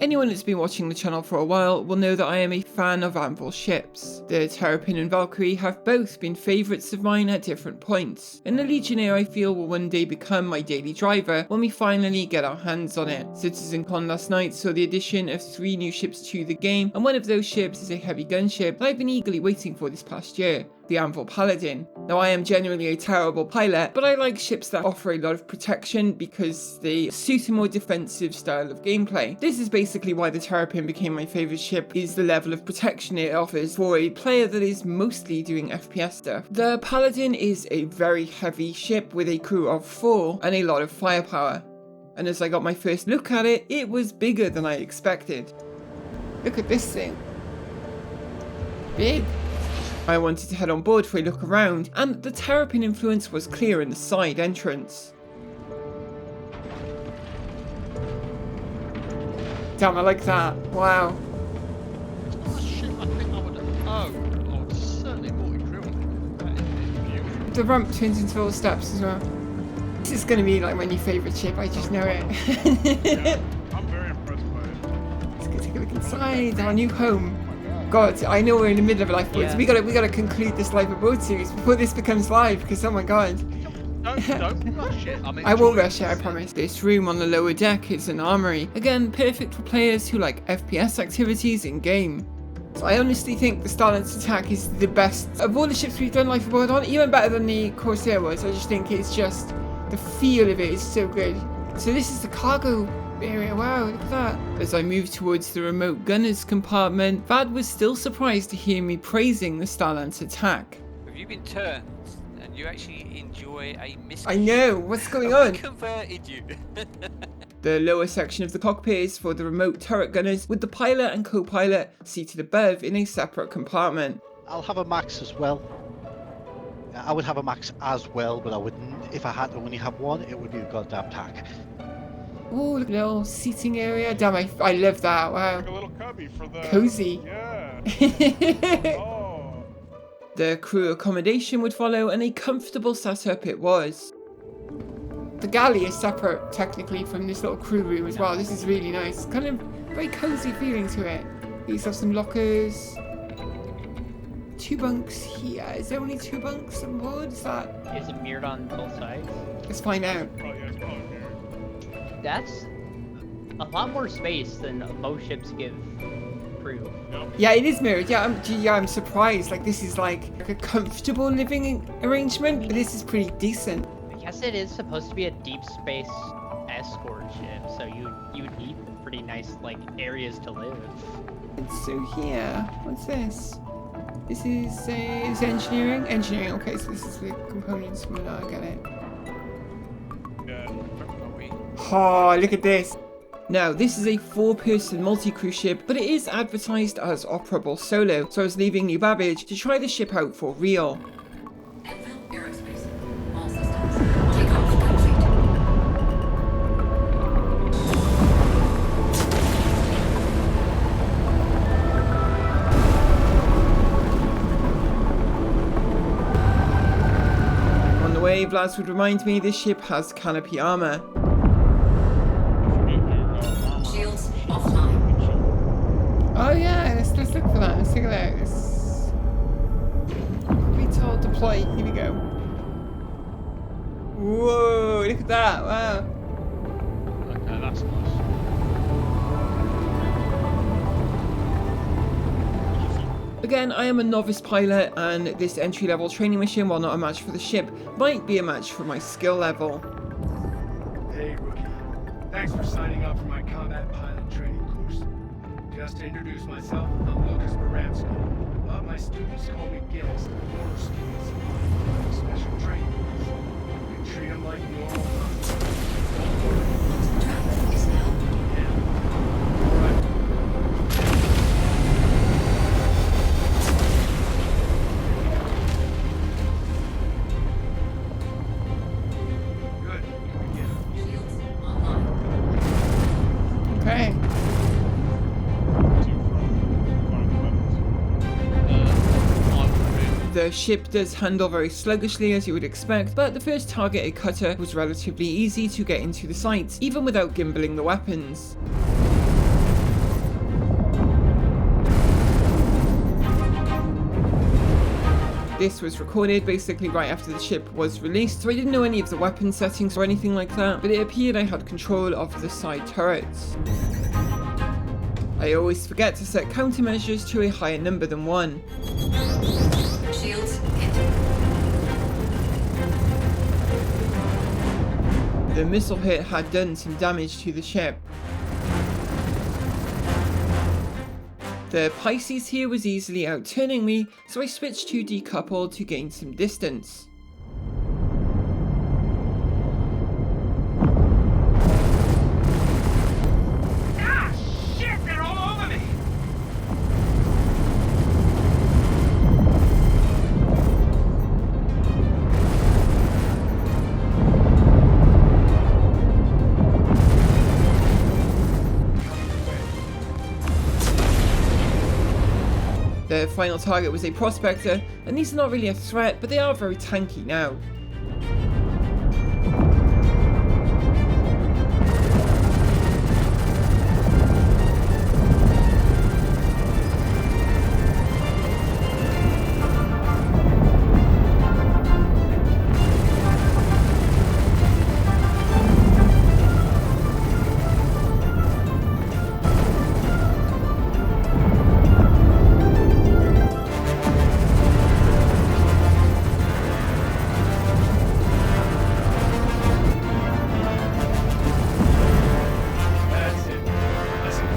Anyone that's been watching the channel for a while will know that I am a fan of Anvil ships. The Terrapin and Valkyrie have both been favourites of mine at different points, and the Leigonnarre I feel will one day become my daily driver when we finally get our hands on it. CitizenCon last night saw the addition of 3 new ships to the game, and one of those ships is a heavy gunship that I've been eagerly waiting for this past year, the Anvil Paladin. Now, I am genuinely a terrible pilot, but I like ships that offer a lot of protection because they suit a more defensive style of gameplay. This is basically why the Terrapin became my favourite ship, is the level of protection it offers for a player that is mostly doing FPS stuff. The Paladin is a very heavy ship with a crew of 4 and a lot of firepower. And as I got my first look at it, it was bigger than I expected. Look at this thing. Big. I wanted to head on board for a look around, and the Terrapin influence was clear in the side entrance. Damn, I like that. Wow. Oh shit, I think I would have... Oh, I would certainly bought a grill. That is beautiful. The ramp turns into little steps as well. This is going to be like my new favourite ship, I just know it. Yeah, I'm very impressed by it. Let's go take a look inside, our new home. God, I know we're in the middle of a life boat, so we gotta conclude this live boat series before this becomes live, because oh my god. Don't rush it. I won't rush it, I promise. This room on the lower deck is an armory. Again, perfect for players who like FPS activities in game. So I honestly think the Star-Lance attack is the best of all the ships we've done live boat on, even better than the Corsair was. I just think it's just, the feel of it is so good. So this is the cargo area. Wow, look at that. As I moved towards the remote gunner's compartment, Vad was still surprised to hear me praising the Star-Lance attack. Have you been turned and you actually enjoy a mystery? I know, what's going on? Converted you. The lower section of the cockpit is for the remote turret gunners, with the pilot and co-pilot seated above in a separate compartment. I'll have a max as well. I would have a max as well, but I wouldn't. If I had to only have one, it would be a goddamn tack. Oh, look at the little seating area. Damn, I love that. Wow. Like a little cubby for the... Cozy. Yeah. Oh. The crew accommodation would follow, and a comfortable setup it was. The galley is separate, technically, from this little crew room as well. This is really nice. Kind of very cozy feeling to it. These have some lockers. 2 bunks here. Is there only 2 bunks on board? Is it mirrored on both sides? Let's find out. Oh, yeah, it's probably weird. That's a lot more space than most ships give crew. Yep. Yeah, it is mirrored. Yeah, I'm surprised. Like, this is like a comfortable living arrangement, but this is pretty decent. I guess it is supposed to be a deep space escort ship, so you need pretty nice like areas to live. And so here, what's this? This is it's engineering. Engineering. Okay, so this is the components. I get it. Yeah. Oh, look at this. Now, this is a 4-person multi-crew ship, but it is advertised as operable solo, so I was leaving New Babbage to try the ship out for real. Anvil Aerospace. All systems. Takeoff complete. On the way, Vlad would remind me this ship has canopy armor. Shields offline. Oh yeah, let's look for that. Let's take a look. VTOL deploy. Here we go. Whoa! Look at that! Wow. Okay, that's nice. Again, I am a novice pilot, and this entry-level training mission, while not a match for the ship, might be a match for my skill level. Hey, rookie. Thanks for signing up for my combat pilot training course. Just to introduce myself, I'm Lucas Baramsky, but my students call me Gills, the motor skills. Special training course. We treat them like normal Traffic is now. Alright. Good. Yeah. Shields online. Okay. The ship does handle very sluggishly, as you would expect, but the first target, a cutter, was relatively easy to get into the sights, even without gimballing the weapons. This was recorded basically right after the ship was released, so I didn't know any of the weapon settings or anything like that, but it appeared I had control of the side turrets. I always forget to set countermeasures to a higher number than 1. Shields hit. The missile hit had done some damage to the ship. The Pisces here was easily outturning me, so I switched to decouple to gain some distance. Ah, shit! They're all over me! The final target was a prospector, and these are not really a threat, but they are very tanky now. That's it. Listen.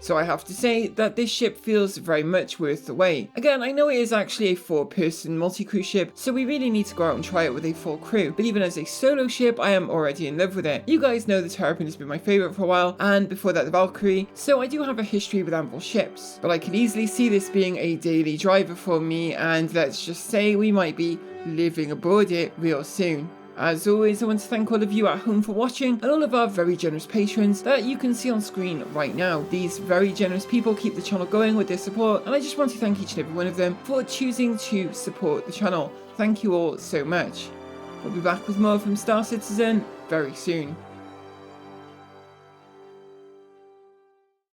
So I have to say that this ship feels very much worth the wait. Again, I know it is actually a 4-person multi-crew ship, so we really need to go out and try it with a full crew, but even as a solo ship, I am already in love with it. You guys know the Terrapin has been my favourite for a while, and before that the Valkyrie, so I do have a history with Anvil ships, but I could easily see this being a daily driver for me, and let's just say we might be living aboard it real soon. As always, I want to thank all of you at home for watching, and all of our very generous patrons that you can see on screen right now. These very generous people keep the channel going with their support, and I just want to thank each and every one of them for choosing to support the channel. Thank you all so much. We'll be back with more from Star Citizen very soon.